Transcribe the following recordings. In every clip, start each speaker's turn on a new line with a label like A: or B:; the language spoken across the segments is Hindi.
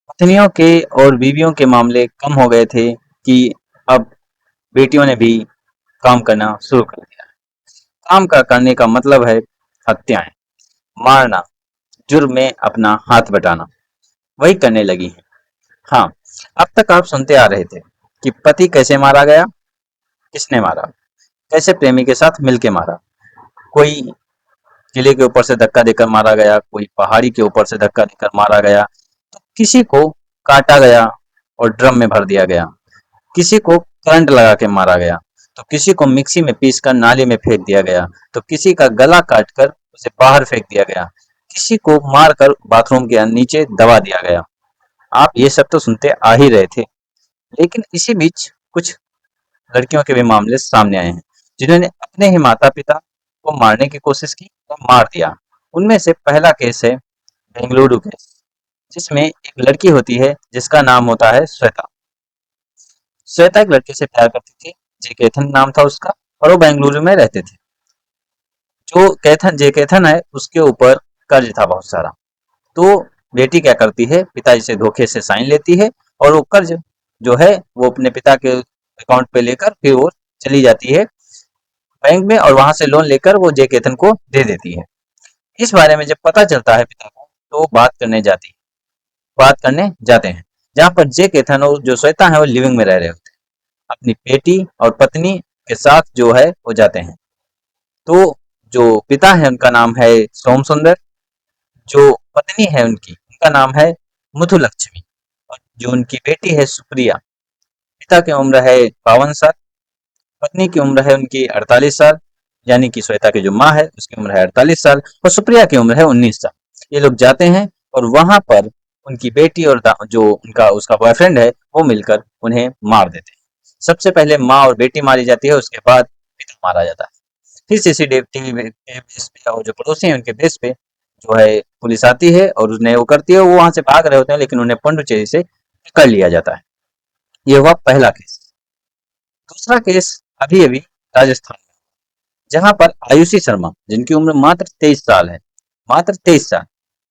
A: पत्नियों के और बीवियों के मामले कम हो गए थे कि अब बेटियों ने भी काम करना शुरू कर दिया। काम का करने का मतलब है हत्याएं, मारना, जुर्म में अपना हाथ बटाना, वही करने लगी हैं। हाँ, अब तक आप सुनते आ रहे थे कि पति कैसे मारा गया, किसने मारा, कैसे प्रेमी के साथ मिलके मारा, कोई किले के ऊपर से धक्का देकर मारा गया, कोई पहाड़ी के ऊपर से धक्का देकर मारा गया, तो किसी को काटा गया और ड्रम में भर दिया गया, किसी को करंट लगा के मारा गया, तो किसी को मिक्सी में पीस कर नाले में फेंक दिया गया, तो किसी का गला काट कर उसे बाहर फेंक दिया गया, किसी को मार कर बाथरूम के नीचे दबा दिया गया। आप ये सब तो सुनते आ ही रहे थे। लेकिन इसी बीच कुछ लड़कियों के भी मामले सामने आए हैं जिन्होंने अपने ही माता पिता को मारने की कोशिश की और मार दिया। उनमें से पहला केस है बेंगलुरु केस, जिसमें एक लड़की होती है जिसका नाम होता है श्वेता। श्वेता एक लड़के से प्यार करती थी, जे केथन नाम था उसका, और वो बेंगलुरु में रहते थे। जो केथन जे केथन है उसके ऊपर कर्ज था बहुत सारा। तो बेटी क्या करती है, पिताजी से धोखे से साइन लेती है और वो कर्ज जो है वो अपने पिता के अकाउंट पे लेकर फिर वो चली जाती है बैंक में और वहां से लोन लेकर वो जे केतन को दे देती है। इस बारे में जब पता चलता है पिता को तो वो बात करने जाते हैं, जहाँ पर जे केतन और जो श्वेता है वो लिविंग में रह रहे होते हैं। अपनी बेटी और पत्नी के साथ जो है वो जाते हैं। तो जो पिता है उनका नाम है सोम सुंदर, जो पत्नी है उनकी उनका नाम है मुथुलक्ष्मी, और जो उनकी बेटी है सुप्रिया। पिता की उम्र है 52 साल, पत्नी की उम्र है उनकी 48 साल, यानी कि श्वेता की जो माँ है उसकी उम्र है 48 साल और सुप्रिया की उम्र है 19 साल। ये लोग जाते हैं और वहां पर उनकी बेटी और जो उनका उसका बॉयफ्रेंड है वो मिलकर उन्हें मार देते हैं। सबसे पहले माँ और बेटी मारी जाती है, उसके बाद पिता मारा जाता है। फिर सीसीटीवी के बेस पे और जो पड़ोसी हैं उनके बेस पे जो है पुलिस आती है और उन्हें वो करती है, वो वहां से भाग रहे होते हैं लेकिन उन्हें पौंडुचेरी से पकड़ लिया जाता है। ये हुआ पहला केस। दूसरा केस अभी अभी राजस्थान में, जहां पर आयुषी शर्मा जिनकी उम्र मात्र 23 साल है, मात्र 23 साल,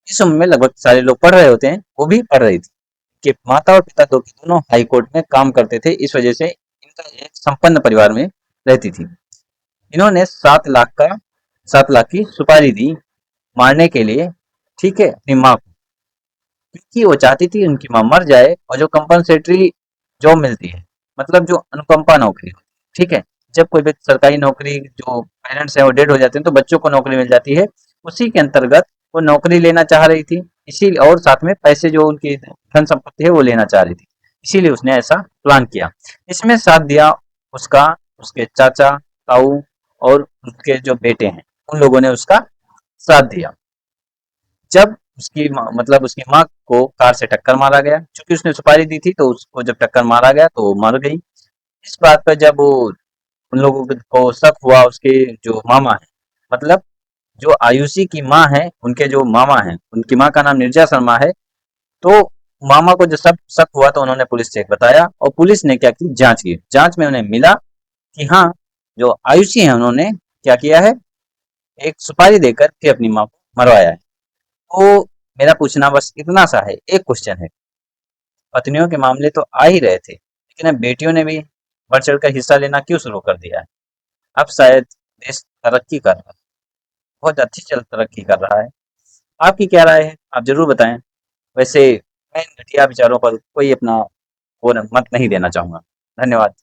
A: इस उम्र में लगभग सारे लोग पढ़ रहे होते हैं, वो भी पढ़ रही थी कि माता और पिता दो के दोनों हाई कोर्ट में काम करते थे, इस वजह से इनका एक संपन्न परिवार में रहती थी। इन्होंने 7 लाख की सुपारी दी मारने के लिए, ठीक है, अपनी माँ को, क्योंकि वो चाहती थी उनकी माँ मर जाए और जो कंपनसेटरी जॉब मिलती है, मतलब जो अनुकंपा नौकरी होती है, ठीक है, जब कोई भी सरकारी नौकरी जो पेरेंट्स हैं वो डेड हो जाते हैं तो बच्चों को नौकरी मिल जाती है, उसी के अंतर्गत वो नौकरी लेना चाह रही थी। इसी और साथ में पैसे जो उनकी धन संपत्ति है वो लेना चाह रही थी, इसीलिए उसने ऐसा प्लान किया। इसमें साथ दिया उसका उसके चाचा, ताऊ और उसके जो बेटे हैं, उन लोगों ने उसका साथ दिया। जब मतलब उसकी माँ को कार से टक्कर मारा गया, क्योंकि उसने सुपारी दी थी तो उसको जब टक्कर मारा गया तो वो मर गई। इस बात पर जब वो उन लोगों को शक हुआ, उसके जो मामा है, मतलब जो आयुषी की माँ है उनके जो मामा हैं, उनकी माँ का नाम निर्जा शर्मा है। तो मामा को जब सब शक हुआ तो उन्होंने पुलिस से बताया और पुलिस ने क्या की, जांच की। जांच में उन्हें मिला कि हाँ, जो आयुषी है उन्होंने क्या किया है, एक सुपारी देकर फिर अपनी माँ को मरवाया है। तो मेरा पूछना बस इतना सा है, एक क्वेश्चन है, पत्नियों के मामले तो आ ही रहे थे लेकिन अब बेटियों ने भी बढ़ चढ़ कर हिस्सा लेना क्यों शुरू कर दिया है? अब शायद देश तरक्की कर रहा है, बहुत अच्छी चल तरक्की कर रहा है। आपकी क्या राय है, आप जरूर बताएं। वैसे मैं इन घटिया विचारों पर कोई अपना वो मत नहीं देना चाहूंगा। धन्यवाद।